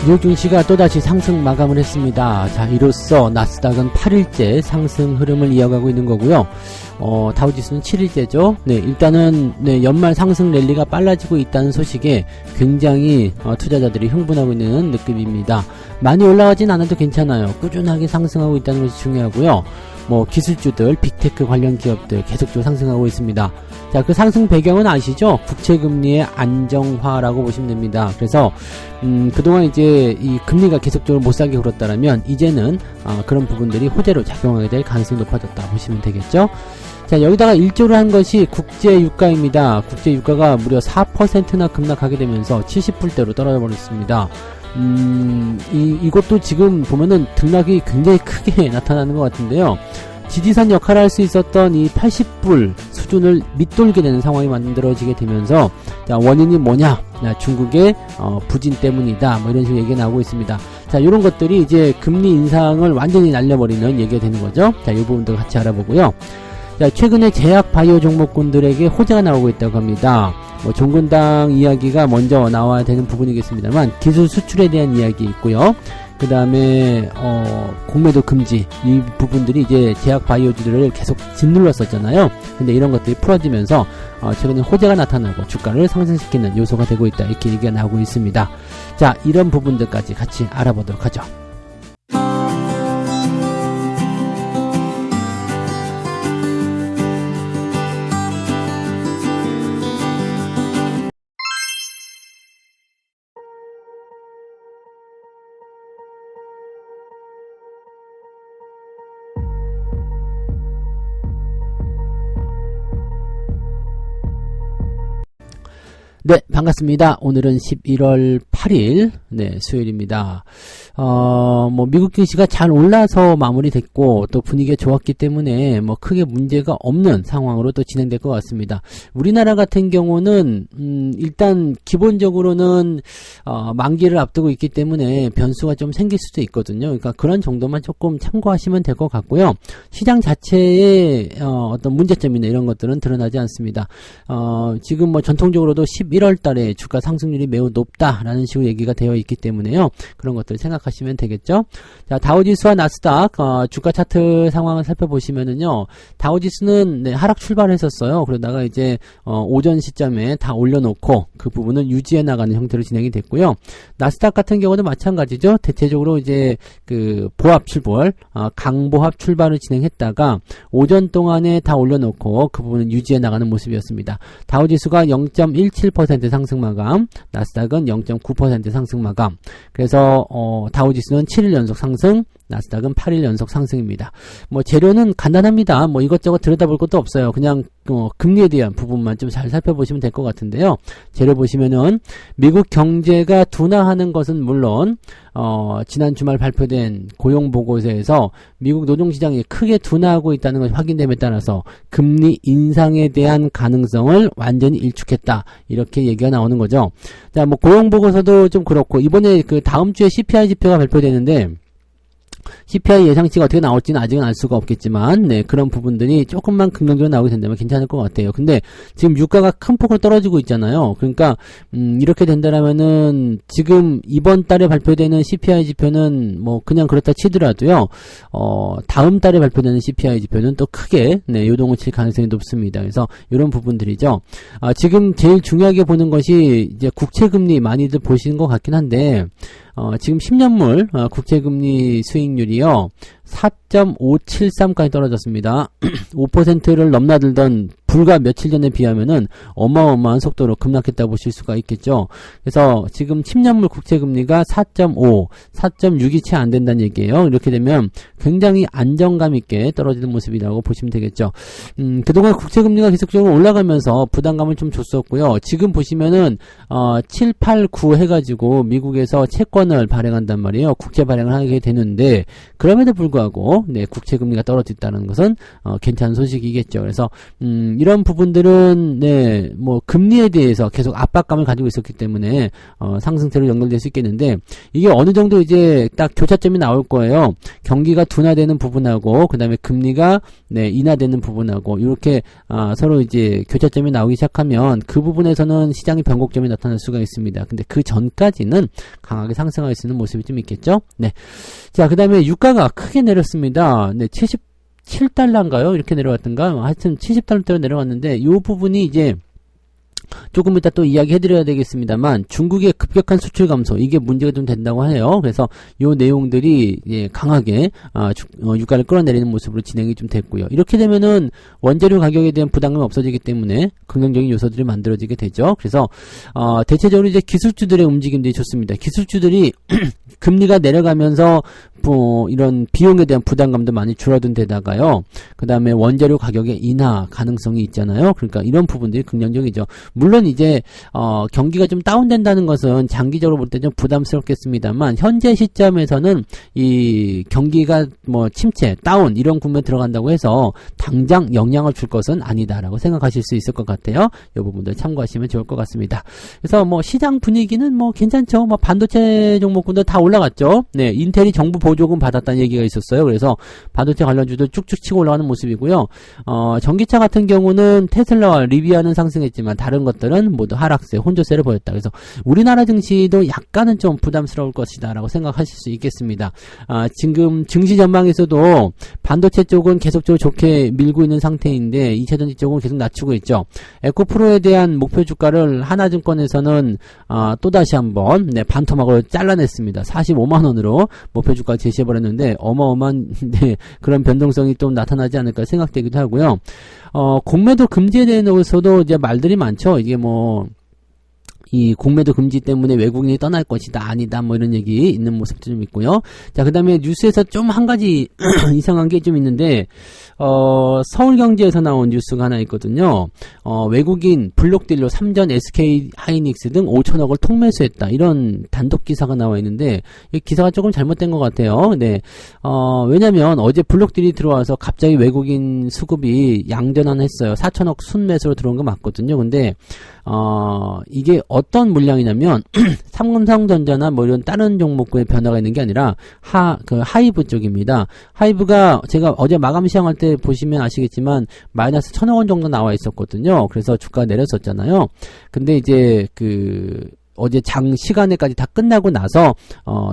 뉴욕 증시가 또다시 상승 마감을 했습니다. 자, 이로써 나스닥은 8일째 상승 흐름을 이어가고 있는 거고요. 다우지수는 7일째죠. 네, 일단은 연말 상승 랠리가 빨라지고 있다는 소식에 굉장히 투자자들이 흥분하고 있는 느낌입니다. 많이 올라가진 않아도 괜찮아요. 꾸준하게 상승하고 있다는 것이 중요하고요. 기술주들, 빅테크 관련 기업들 계속적으로 상승하고 있습니다. 자, 그 상승 배경은 아시죠? 국채금리의 안정화라고 보시면 됩니다. 그래서 그동안 이제 이 금리가 계속적으로 못 사게 굴었다라면 이제는 그런 부분들이 호재로 작용하게 될 가능성이 높아졌다 보시면 되겠죠. 자, 여기다가 일조를 한 것이 국제유가입니다. 국제유가가 무려 4%나 급락하게 되면서 70불대로 떨어져 버렸습니다. 이것도 지금 보면은 등락이 굉장히 크게 나타나는 것 같은데요. 지지선 역할을 할 수 있었던 이 80불 수준을 밑돌게 되는 상황이 만들어지게 되면서, 자, 원인이 뭐냐? 중국의 부진 때문이다. 이런 식으로 얘기가 나오고 있습니다. 자, 이런 것들이 이제 금리 인상을 완전히 날려버리는 얘기가 되는 거죠. 자, 이 부분도 같이 알아보고요. 자, 최근에 제약 바이오 종목군들에게 호재가 나오고 있다고 합니다. 종근당 이야기가 먼저 나와야 되는 부분이겠습니다만, 기술 수출에 대한 이야기 있고요. 그 다음에 공매도 금지, 이 부분들이 이제 제약 바이오주들을 계속 짓눌렀었잖아요. 근데 이런 것들이 풀어지면서 최근에 호재가 나타나고 주가를 상승시키는 요소가 되고 있다, 이렇게 얘기가 나오고 있습니다. 자, 이런 부분들까지 같이 알아보도록 하죠. 네, 반갑습니다. 오늘은 11월 8일, 수요일입니다. 미국 증시가 잘 올라서 마무리됐고, 또 분위기가 좋았기 때문에, 크게 문제가 없는 상황으로 또 진행될 것 같습니다. 우리나라 같은 경우는, 일단, 기본적으로는, 만기를 앞두고 있기 때문에 변수가 좀 생길 수도 있거든요. 그러니까 그런 정도만 조금 참고하시면 될 것 같고요. 시장 자체의, 어떤 문제점이나 이런 것들은 드러나지 않습니다. 지금 전통적으로도 11월 달에 주가 상승률이 매우 높다라는 식으로 얘기가 되어 있기 때문에요. 그런 것들 생각하시면 되겠죠. 자, 다우지수와 나스닥 주가 차트 상황을 살펴보시면은요. 다우지수는 하락 출발했었어요. 그러다가 이제 오전 시점에 다 올려놓고 그 부분을 유지해 나가는 형태로 진행이 됐고요. 나스닥 같은 경우도 마찬가지죠. 대체적으로 이제 그 보합 출발, 강보합 출발을 진행했다가 오전 동안에 다 올려놓고 그 부분을 유지해 나가는 모습이었습니다. 다우지수가 0.17% 상승 마감, 나스닥은 0.9% 상승 마감. 그래서 다우지수는 7일 연속 상승, 나스닥은 8일 연속 상승입니다. 재료는 간단합니다. 이것저것 들여다볼 것도 없어요. 그냥 금리에 대한 부분만 좀 잘 살펴보시면 될 것 같은데요. 재료 보시면은 미국 경제가 둔화하는 것은 물론 지난 주말 발표된 고용보고서에서 미국 노동시장이 크게 둔화하고 있다는 것이 확인됨에 따라서 금리 인상에 대한 가능성을 완전히 일축했다, 이렇게 얘기가 나오는 거죠. 자, 고용보고서도 좀 그렇고, 이번에 그 다음 주에 CPI 지표가 발표되는데 CPI 예상치가 어떻게 나올지는 아직은 알 수가 없겠지만, 그런 부분들이 조금만 긍정적으로 나오게 된다면 괜찮을 것 같아요. 근데 지금 유가가 큰 폭으로 떨어지고 있잖아요. 그러니까 이렇게 된다라면은 지금 이번 달에 발표되는 CPI 지표는 그냥 그렇다 치더라도요, 다음 달에 발표되는 CPI 지표는 또 크게 요동을 칠 가능성이 높습니다. 그래서 이런 부분들이죠. 지금 제일 중요하게 보는 것이 이제 국채금리, 많이들 보시는 것 같긴 한데, 지금 10년물 국채금리 수익률이요 4.573까지 떨어졌습니다. 5%를 넘나들던 불과 며칠 전에 비하면은 어마어마한 속도로 급락했다고 보실 수가 있겠죠. 그래서 지금 10년물 국채금리가 4.5, 4.6이 채 안 된다는 얘기예요. 이렇게 되면 굉장히 안정감 있게 떨어지는 모습이라고 보시면 되겠죠. 그동안 국채금리가 계속적으로 올라가면서 부담감을 좀 줬었고요. 지금 보시면은 7, 8, 9 해가지고 미국에서 채권을 발행한단 말이에요. 국채 발행을 하게 되는데, 그럼에도 불구하고 불구하고 네, 국채 금리가 떨어졌다는 것은 괜찮은 소식이겠죠. 그래서 이런 부분들은 네, 뭐 금리에 대해서 계속 압박감을 가지고 있었기 때문에 상승세로 연결될 수 있겠는데 이게 어느 정도 이제 딱 교차점이 나올 거예요. 경기가 둔화되는 부분하고 그다음에 금리가 네, 인하되는 부분하고 이렇게 서로 이제 교차점이 나오기 시작하면 그 부분에서는 시장의 변곡점이 나타날 수가 있습니다. 근데 그 전까지는 강하게 상승할 수 있는 모습이 좀 있겠죠. 네. 자, 그다음에 유가가 크게 내렸습니다. 네, 77달러인가요? 이렇게 내려왔던가? 하여튼 70달러대로 내려왔는데 이 부분이 이제 조금 이따 또 이야기 해드려야 되겠습니다만 중국의 급격한 수출 감소 이게 문제가 좀 된다고 해요. 그래서 요 내용들이 예, 강하게 유가를 끌어내리는 모습으로 진행이 좀 됐고요. 이렇게 되면은 원재료 가격에 대한 부담감이 없어지기 때문에 긍정적인 요소들이 만들어지게 되죠. 그래서 대체적으로 이제 기술주들의 움직임들이 좋습니다. 기술주들이 금리가 내려가면서 이런 비용에 대한 부담감도 많이 줄어든 데다가요. 그 다음에 원재료 가격의 인하 가능성이 있잖아요. 그러니까 이런 부분들이 긍정적이죠. 물론 이제 경기가 좀 다운된다는 것은 장기적으로 볼 때 좀 부담스럽겠습니다만 현재 시점에서는 이 경기가 뭐 침체, 다운 이런 국면에 들어간다고 해서 당장 영향을 줄 것은 아니다라고 생각하실 수 있을 것 같아요. 이 부분들 참고하시면 좋을 것 같습니다. 그래서 뭐 시장 분위기는 뭐 괜찮죠. 뭐 반도체 종목군들 다 올라갔죠. 네, 인텔이 정부 보조금 받았다는 얘기가 있었어요. 그래서 반도체 관련주도 쭉쭉 치고 올라가는 모습이고요. 전기차 같은 경우는 테슬라와 리비아는 상승했지만 다른 것들은 모두 하락세, 혼조세를 보였다. 그래서 우리나라 증시도 약간은 좀 부담스러울 것이다 라고 생각하실 수 있겠습니다. 지금 증시 전망에서도 반도체 쪽은 계속적으로 좋게 밀고 있는 상태인데 2차전지 쪽은 계속 낮추고 있죠. 에코프로에 대한 목표 주가를 하나증권에서는 또다시 한번 네, 반토막으로 잘라냈습니다. 45만원으로 목표 주가 제시해버렸는데 어마어마한 네, 그런 변동성이 좀 나타나지 않을까 생각되기도 하고요. 공매도 금지에 대해서도 이제 말들이 많죠. 이게 뭐 이 공매도 금지 때문에 외국인이 떠날 것이다 아니다 뭐 이런 얘기 있는 모습도 좀 있고요. 자, 그다음에 뉴스에서 좀 한 가지 이상한 게 좀 있는데 서울경제에서 나온 뉴스가 하나 있거든요. 외국인 블록딜로 삼전 SK 하이닉스 등 5천억을 통매수했다 이런 단독 기사가 나와 있는데 이 기사가 조금 잘못된 것 같아요. 네, 왜냐면 어제 블록딜이 들어와서 갑자기 외국인 수급이 양전환했어요. 4천억 순매수로 들어온 거 맞거든요. 근데 이게 어떤 물량이냐면 삼성전자나 뭐 이런 다른 종목군의 변화가 있는 게 아니라 하이브 쪽입니다. 하이브가 제가 어제 마감 시황할 때 보시면 아시겠지만 마이너스 1,000억 원 정도 나와 있었거든요. 그래서 주가가 내렸었잖아요. 근데 이제 어제 장 시간에까지 다 끝나고 나서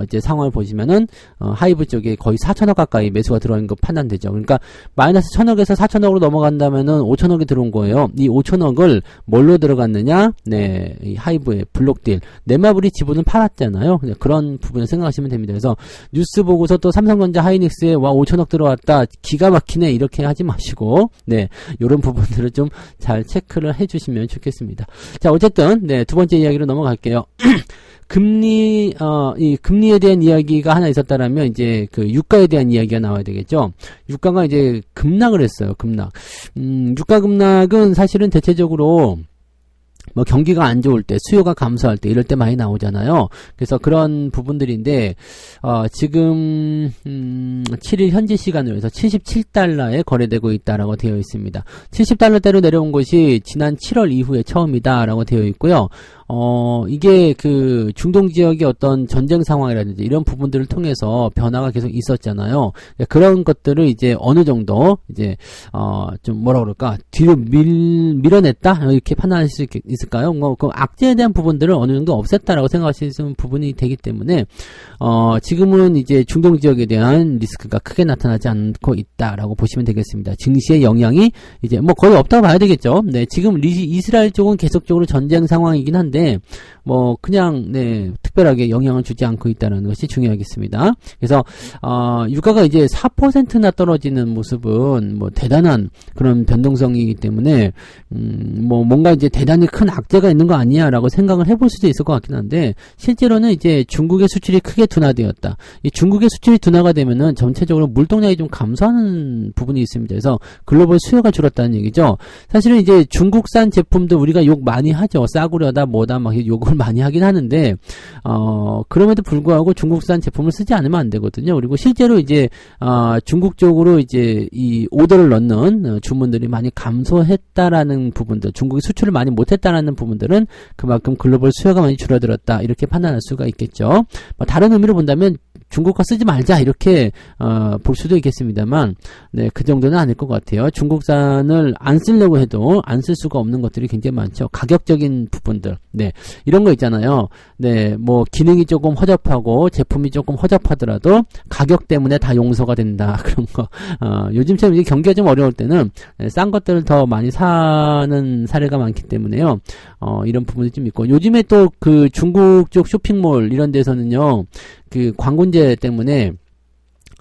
이제 상황을 보시면은 하이브 쪽에 거의 4천억 가까이 매수가 들어온 거 판단되죠. 그러니까 마이너스 1,000억에서 4천억으로 넘어간다면은 5천억이 들어온 거예요. 이 5천억을 뭘로 들어갔느냐? 네, 이 하이브의 블록딜 네마블이 지분을 팔았잖아요. 그런 부분을 생각하시면 됩니다. 그래서 뉴스 보고서 또 삼성전자 하이닉스에 와 5천억 들어왔다 기가 막히네 이렇게 하지 마시고 네, 이런 부분들을 좀 잘 체크를 해주시면 좋겠습니다. 자, 어쨌든 네, 두 번째 이야기로 넘어갈게요. 금리에 대한 이야기가 하나 있었다라면 이제 유가에 대한 이야기가 나와야 되겠죠. 유가가 이제 급락을 했어요. 급락. 유가 급락은 사실은 대체적으로 뭐 경기가 안 좋을 때, 수요가 감소할 때 이럴 때 많이 나오잖아요. 그래서 그런 부분들인데 지금 7일 현지 시간으로 해서 77달러에 거래되고 있다라고 되어 있습니다. 70달러대로 내려온 것이 지난 7월 이후에 처음이다라고 되어 있고요. 이게 중동 지역의 어떤 전쟁 상황이라든지 이런 부분들을 통해서 변화가 계속 있었잖아요. 그런 것들을 이제 어느 정도 이제 좀 뭐라 그럴까 뒤로 밀어냈다 이렇게 판단할 수 있을까요? 그 악재에 대한 부분들을 어느 정도 없앴다라고 생각하시는 부분이 되기 때문에 지금은 이제 중동 지역에 대한 리스크가 크게 나타나지 않고 있다라고 보시면 되겠습니다. 증시의 영향이 이제 뭐 거의 없다고 봐야 되겠죠. 네, 지금 이스라엘 쪽은 계속적으로 전쟁 상황이긴 한데 뭐 그냥 네 특별하게 영향을 주지 않고 있다는 것이 중요하겠습니다. 그래서 유가가 이제 4%나 떨어지는 모습은 뭐 대단한 그런 변동성이기 때문에 뭐 뭔가 이제 대단히 큰 악재가 있는 거 아니야라고 생각을 해볼 수도 있을 것 같긴 한데 실제로는 이제 중국의 수출이 크게 둔화되었다. 이 중국의 수출이 둔화가 되면은 전체적으로 물동량이 좀 감소하는 부분이 있습니다. 그래서 글로벌 수요가 줄었다는 얘기죠. 사실은 이제 중국산 제품도 우리가 욕 많이 하죠. 싸구려다 뭐다 막 욕을 많이 하긴 하는데 그럼에도 불구하고 중국산 제품을 쓰지 않으면 안 되거든요. 그리고 실제로 이제 중국 쪽으로 이제 이 오더를 넣는 주문들이 많이 감소했다라는 부분들, 중국이 수출을 많이 못했다라는 부분들은 그만큼 글로벌 수요가 많이 줄어들었다, 이렇게 판단할 수가 있겠죠. 다른 의미로 본다면 중국 거 쓰지 말자, 이렇게 볼 수도 있겠습니다만, 네, 그 정도는 아닐 것 같아요. 중국산을 안 쓰려고 해도 안 쓸 수가 없는 것들이 굉장히 많죠. 가격적인 부분들, 네, 이런 거 있잖아요. 네, 뭐 기능이 조금 허접하고 제품이 조금 허접하더라도 가격 때문에 다 용서가 된다, 그런 거. 요즘처럼 이제 경기가 좀 어려울 때는 싼 것들을 더 많이 사는 사례가 많기 때문에요. 이런 부분이 좀 있고, 요즘에 또 그 중국 쪽 쇼핑몰 이런 데서는요, 그 광고제 때문에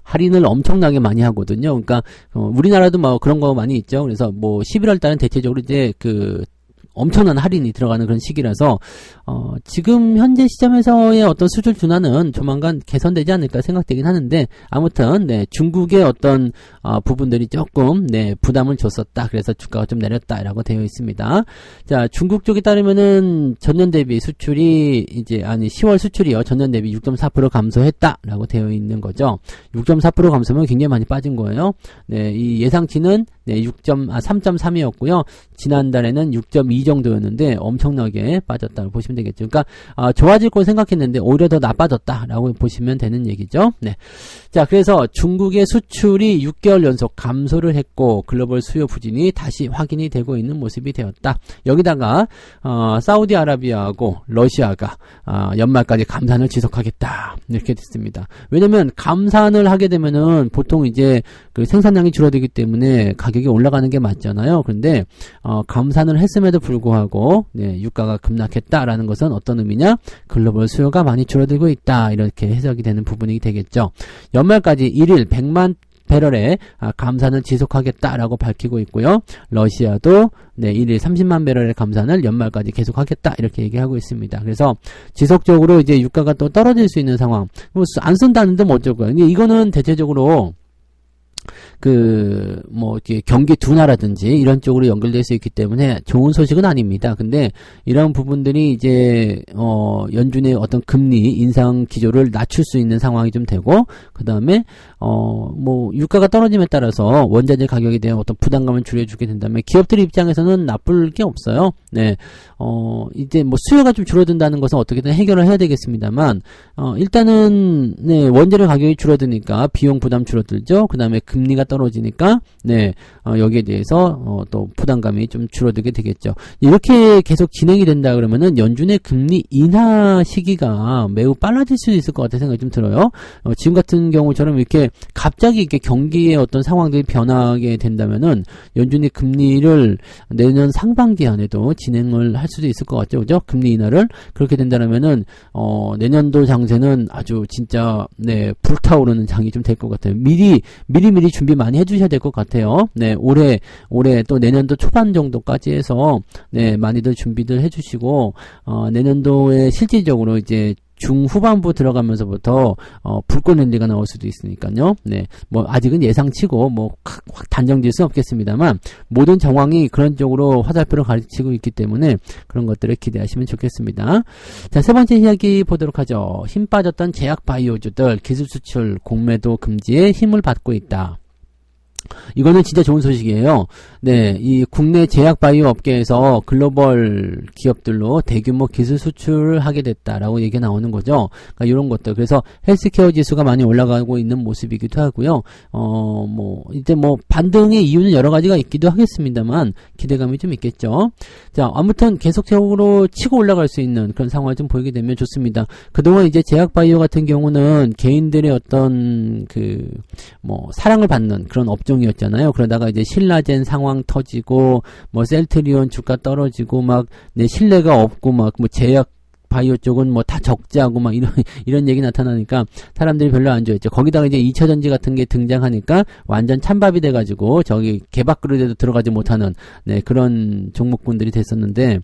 할인을 엄청나게 많이 하거든요. 그러니까 우리나라도 뭐 그런 거 많이 있죠. 그래서 뭐 11월 달은 대체적으로 이제 그 엄청난 할인이 들어가는 그런 시기라서 지금 현재 시점에서의 어떤 수출 둔화는 조만간 개선되지 않을까 생각되긴 하는데, 아무튼 네, 중국의 어떤 부분들이 조금 네, 부담을 줬었다. 그래서 주가가 좀 내렸다라고 되어 있습니다. 자, 중국 쪽에 따르면은 전년 대비 수출이 이제 10월 수출이요, 전년 대비 6.4% 감소했다라고 되어 있는 거죠. 6.4% 감소면 굉장히 많이 빠진 거예요. 네, 이 예상치는 네, 3.3이었고요. 지난달에는 6.2 정도였는데 엄청나게 빠졌다고 보시면 되겠죠. 그러니까 좋아질 걸 생각했는데 오히려 더 나빠졌다라고 보시면 되는 얘기죠. 네. 자, 그래서 중국의 수출이 6개월 연속 감소를 했고 글로벌 수요 부진이 다시 확인이 되고 있는 모습이 되었다. 여기다가 사우디아라비아하고 러시아가 연말까지 감산을 지속하겠다, 이렇게 됐습니다. 왜냐면 감산을 하게 되면은 보통 이제 그 생산량이 줄어들기 때문에 가격이 올라가는 게 맞잖아요. 그런데 감산을 했음에도 불구하고 네, 유가가 급락했다라는 것은 어떤 의미냐? 글로벌 수요가 많이 줄어들고 있다, 이렇게 해석이 되는 부분이 되겠죠. 연말까지 1일 100만 배럴의 감산을 지속하겠다라고 밝히고 있고요. 러시아도 네, 1일 30만 배럴의 감산을 연말까지 계속하겠다, 이렇게 얘기하고 있습니다. 그래서 지속적으로 이제 유가가 또 떨어질 수 있는 상황, 뭐 안 쓴다는데 뭐 어쩔 거예요. 이거는 대체적으로 경기 둔화라든지 이런 쪽으로 연결될 수 있기 때문에 좋은 소식은 아닙니다. 근데 이런 부분들이 이제 연준의 어떤 금리 인상 기조를 낮출 수 있는 상황이 좀 되고, 그 다음에 유가가 떨어짐에 따라서 원자재 가격에 대한 어떤 부담감을 줄여주게 된다면 기업들 입장에서는 나쁠 게 없어요. 네, 이제 뭐 수요가 좀 줄어든다는 것은 어떻게든 해결을 해야 되겠습니다만, 일단은 네, 원자재 가격이 줄어드니까 비용 부담 줄어들죠. 그 다음에 금리가 떨어지니까 네, 여기에 대해서 또 부담감이 좀 줄어들게 되겠죠. 이렇게 계속 진행이 된다 그러면은 연준의 금리 인하 시기가 매우 빨라질 수도 있을 것 같은 생각이 좀 들어요. 지금 같은 경우처럼 이렇게 갑자기 이렇게 경기의 어떤 상황들이 변하게 된다면은 연준이 금리를 내년 상반기 안에도 진행을 할 수도 있을 것 같죠, 그죠? 금리 인하를 그렇게 된다면은 내년도 장세는 아주 진짜 네, 불타오르는 장이 좀 될 것 같아요. 미리 준비 많이 해주셔야 될 것 같아요. 네, 올해 또 내년도 초반 정도까지 해서 네, 많이들 준비들 해주시고 내년도에 실질적으로 이제 중후반부 들어가면서부터 불꽃 랠리가 나올 수도 있으니까요. 네, 뭐 아직은 예상치고 뭐 확 단정질 수는 없겠습니다만 모든 정황이 그런 쪽으로 화살표를 가르치고 있기 때문에 그런 것들을 기대하시면 좋겠습니다. 자, 세 번째 이야기 보도록 하죠. 힘 빠졌던 제약 바이오주들 기술 수출 공매도 금지에 힘을 받고 있다. 이거는 진짜 좋은 소식이에요. 네, 이 국내 제약 바이오 업계에서 글로벌 기업들로 대규모 기술 수출을 하게 됐다라고 얘기가 나오는 거죠. 그러니까 이런 것들. 그래서 헬스케어 지수가 많이 올라가고 있는 모습이기도 하고요. 이제 반등의 이유는 여러 가지가 있기도 하겠습니다만 기대감이 좀 있겠죠. 자, 아무튼 계속적으로 치고 올라갈 수 있는 그런 상황을 좀 보이게 되면 좋습니다. 그동안 이제 제약 바이오 같은 경우는 개인들의 어떤 사랑을 받는 그런 업종이었잖아요. 그러다가 이제 신라젠 상황 터지고 셀트리온 주가 떨어지고 신뢰가 없고 제약 바이오 쪽은 다 적자고 이런 얘기 나타나니까 사람들이 별로 안 좋아했죠. 거기다가 이제 2차전지 같은 게 등장하니까 완전 찬밥이 돼가지고 저기 개밥그릇에도 들어가지 못하는 네, 그런 종목군들이 됐었는데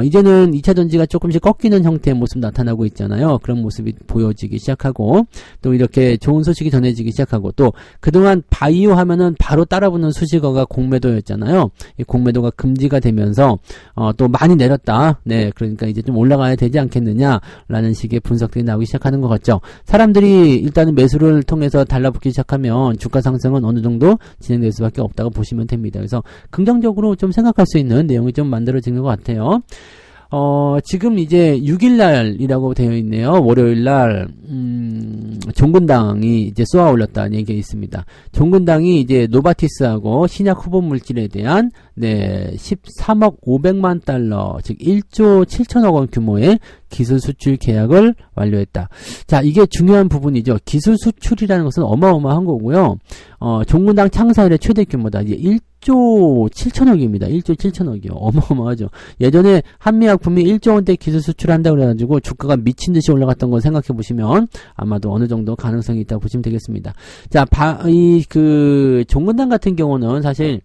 이제는 2차전지가 조금씩 꺾이는 형태의 모습 나타나고 있잖아요. 그런 모습이 보여지기 시작하고 또 이렇게 좋은 소식이 전해지기 시작하고 또 그동안 바이오 하면은 바로 따라붙는 수식어가 공매도였잖아요. 이 공매도가 금지가 되면서 또 많이 내렸다. 네, 그러니까 이제 좀 올라가야 되지 않겠느냐라는 식의 분석들이 나오기 시작하는 것 같죠. 사람들이 일단은 매수를 통해서 달라붙기 시작하면 주가 상승은 어느 정도 진행될 수밖에 없다고 보시면 됩니다. 그래서 긍정적으로 좀 생각할 수 있는 내용이 좀 만들어지는 것 같아요. 지금 이제 6일날이라고 되어 있네요. 월요일날, 종근당이 이제 쏘아 올렸다는 얘기가 있습니다. 종근당이 이제 노바티스하고 신약 후보 물질에 대한, 13억 500만 달러, 즉 1조 7천억 원 규모의 기술 수출 계약을 완료했다. 자, 이게 중요한 부분이죠. 기술 수출이라는 것은 어마어마한 거고요. 종근당 창사 이래 최대 규모다. 이제 1조 7천억입니다. 1조 7천억이요. 어마어마하죠. 예전에 한미약품이 1조 원대 기술 수출한다고 그래가지고 주가가 미친 듯이 올라갔던 거 생각해 보시면 아마도 어느 정도 가능성이 있다고 보시면 되겠습니다. 자, 종근당 같은 경우는 사실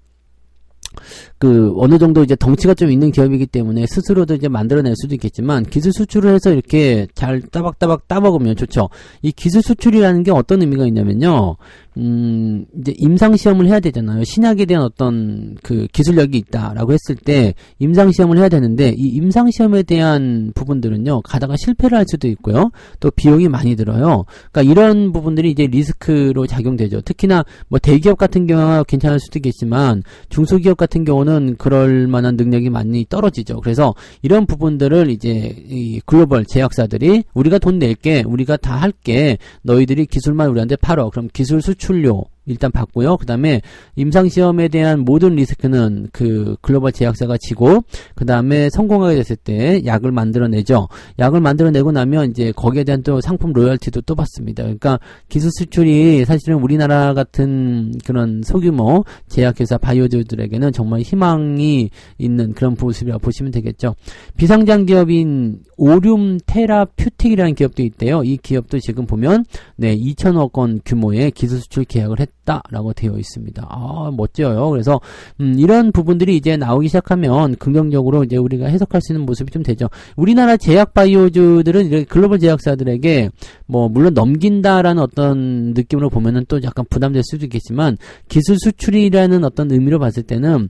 어느 정도 이제 덩치가 좀 있는 기업이기 때문에 스스로도 이제 만들어낼 수도 있겠지만 기술 수출을 해서 이렇게 잘 따박따박 따먹으면 좋죠. 이 기술 수출이라는 게 어떤 의미가 있냐면요. 이제 임상시험을 해야 되잖아요. 신약에 대한 어떤 기술력이 있다라고 했을 때 임상시험을 해야 되는데 이 임상시험에 대한 부분들은요. 가다가 실패를 할 수도 있고요. 또 비용이 많이 들어요. 그러니까 이런 부분들이 이제 리스크로 작용되죠. 특히나 뭐 대기업 같은 경우가 괜찮을 수도 있겠지만 중소기업 같은 경우는 그럴 만한 능력이 많이 떨어지죠. 그래서 이런 부분들을 이제 이 글로벌 제약사들이 우리가 돈 낼게, 우리가 다 할게, 너희들이 기술만 우리한테 팔어. 그럼 기술 수출료 일단 받고요. 그 다음에 임상시험에 대한 모든 리스크는 글로벌 제약사가 지고, 그 다음에 성공하게 됐을 때 약을 만들어내죠. 약을 만들어내고 나면 이제 거기에 대한 또 상품 로열티도 또 받습니다. 그러니까 기술 수출이 사실은 우리나라 같은 그런 소규모 제약회사 바이오주들에게는 정말 희망이 있는 그런 모습이라고 보시면 되겠죠. 비상장 기업인 오륨 테라퓨틱이라는 기업도 있대요. 이 기업도 지금 보면 2천억 원 규모의 기술 수출 계약을 했다라고 되어 있습니다. 멋져요. 그래서 이런 부분들이 이제 나오기 시작하면 긍정적으로 이제 우리가 해석할 수 있는 모습이 좀 되죠. 우리나라 제약 바이오주들은 이렇게 글로벌 제약사들에게 뭐 물론 넘긴다라는 어떤 느낌으로 보면은 또 약간 부담될 수도 있겠지만 기술 수출이라는 어떤 의미로 봤을 때는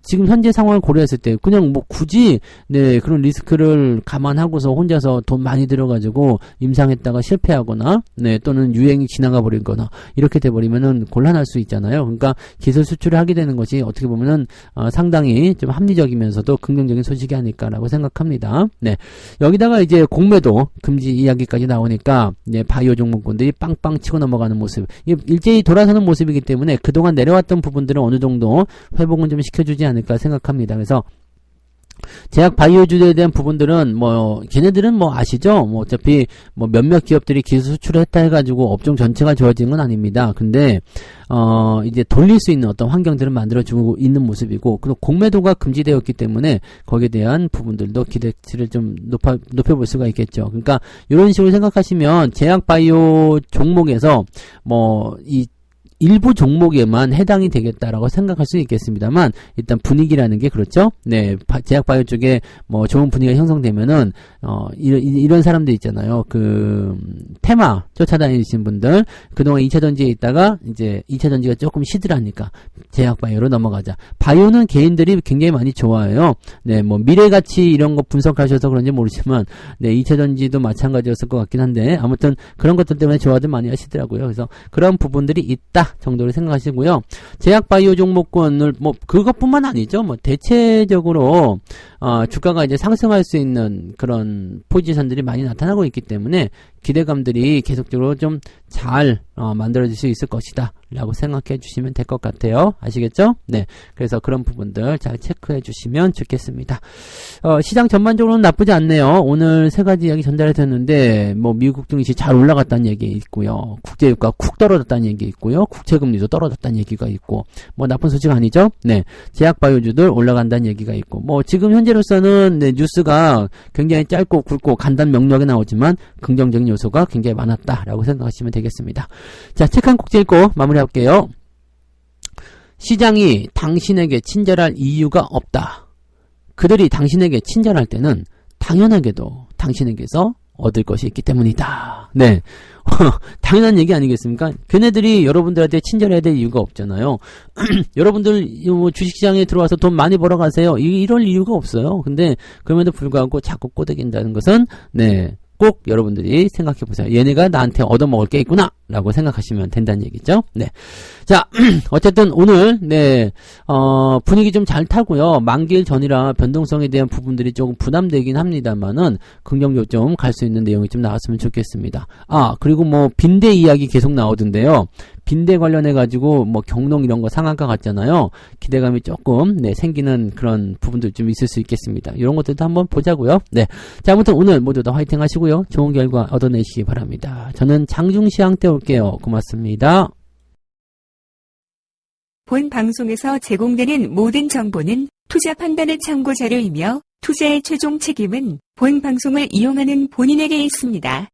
지금 현재 상황을 고려했을 때 그냥 뭐 굳이 그런 리스크를 감안하고서 혼자서 돈 많이 들어가지고 임상했다가 실패하거나 또는 유행이 지나가 버리거나 이렇게 돼버리면은 곤란할 수 있잖아요. 그러니까 기술 수출을 하게 되는 것이 어떻게 보면은 상당히 좀 합리적이면서도 긍정적인 소식이 아닐까라고 생각합니다. 여기다가 이제 공매도 금지 이야기까지 나오니까 바이오 종목군들이 빵빵 치고 넘어가는 모습, 일제히 돌아서는 모습이기 때문에 그동안 내려왔던 부분들은 어느 정도 회복은 좀 시켜주지 않을까 생각합니다. 그래서 제약 바이오주에 대한 부분들은 걔네들은 아시죠? 어차피 몇몇 기업들이 기술 수출을 했다 해가지고 업종 전체가 좋아지는 건 아닙니다. 근데 이제 돌릴 수 있는 어떤 환경들을 만들어주고 있는 모습이고, 그리고 공매도가 금지되었기 때문에 거기에 대한 부분들도 기대치를 좀 높여볼 수가 있겠죠. 그러니까 이런 식으로 생각하시면 제약 바이오 종목에서 이 일부 종목에만 해당이 되겠다라고 생각할 수 있겠습니다만, 일단 분위기라는 게 그렇죠. 제약 바이오 쪽에 좋은 분위기가 형성되면은 이런 사람들 있잖아요. 테마 쫓아다니시는 분들, 그동안 2차 전지에 있다가 이제 2차 전지가 조금 시들하니까 제약 바이오로 넘어가자. 바이오는 개인들이 굉장히 많이 좋아해요. 미래 가치 이런 거 분석하셔서 그런지 모르지만 2차 전지도 마찬가지였을 것 같긴 한데, 아무튼 그런 것들 때문에 좋아들 많이 하시더라고요. 그래서 그런 부분들이 있다 정도로 생각하시고요. 제약 바이오 종목군을 그것뿐만 아니죠. 대체적으로 주가가 이제 상승할 수 있는 그런 포지션들이 많이 나타나고 있기 때문에 기대감들이 계속적으로 좀 잘 만들어질 수 있을 것이다 라고 생각해 주시면 될 것 같아요. 아시겠죠? 그래서 그런 부분들 잘 체크해 주시면 좋겠습니다. 시장 전반적으로는 나쁘지 않네요. 오늘 세 가지 이야기 전달해 드렸는데 미국 증시 잘 올라갔다는 얘기 있고요. 국제유가 쿡 떨어졌다는 얘기 있고요. 국채금리도 떨어졌다는 얘기가 있고, 나쁜 소식 아니죠? 제약 바이오주들 올라간다는 얘기가 있고, 지금 현재로서는 뉴스가 굉장히 짧고 굵고 간단 명료하게 나오지만 긍정적인 요소가 굉장히 많았다라고 생각하시면 되겠습니다. 자, 책 한 꼭지 읽고 마무리할게요. 시장이 당신에게 친절할 이유가 없다. 그들이 당신에게 친절할 때는 당연하게도 당신에게서 얻을 것이 있기 때문이다. 당연한 얘기 아니겠습니까? 걔네들이 여러분들한테 친절해야 될 이유가 없잖아요. 여러분들 뭐 주식시장에 들어와서 돈 많이 벌어가세요. 이럴 이유가 없어요. 근데 그럼에도 불구하고 자꾸 꼬드긴다는 것은 네. 꼭 여러분들이 생각해 보세요. 얘네가 나한테 얻어먹을 게 있구나 라고 생각하시면 된다는 얘기죠. 네. 자, 어쨌든 오늘 네 분위기 좀 잘 타고요. 만기일 전이라 변동성에 대한 부분들이 조금 부담되긴 합니다만은 긍정적으로 좀 갈 수 있는 내용이 좀 나왔으면 좋겠습니다. 그리고 뭐 빈대 이야기 계속 나오던데요. 빈대 관련해 가지고 뭐 경농 이런 거 상한가 같잖아요. 기대감이 조금 네, 생기는 그런 부분도 좀 있을 수 있겠습니다. 이런 것들도 한번 보자고요. 네. 자, 아무튼 오늘 모두 다 화이팅 하시고요. 좋은 결과 얻어내시기 바랍니다. 저는 장중시황 때 올게요. 고맙습니다. 본 방송에서 제공되는 모든 정보는 투자 판단의 참고 자료이며 투자의 최종 책임은 본 방송을 이용하는 본인에게 있습니다.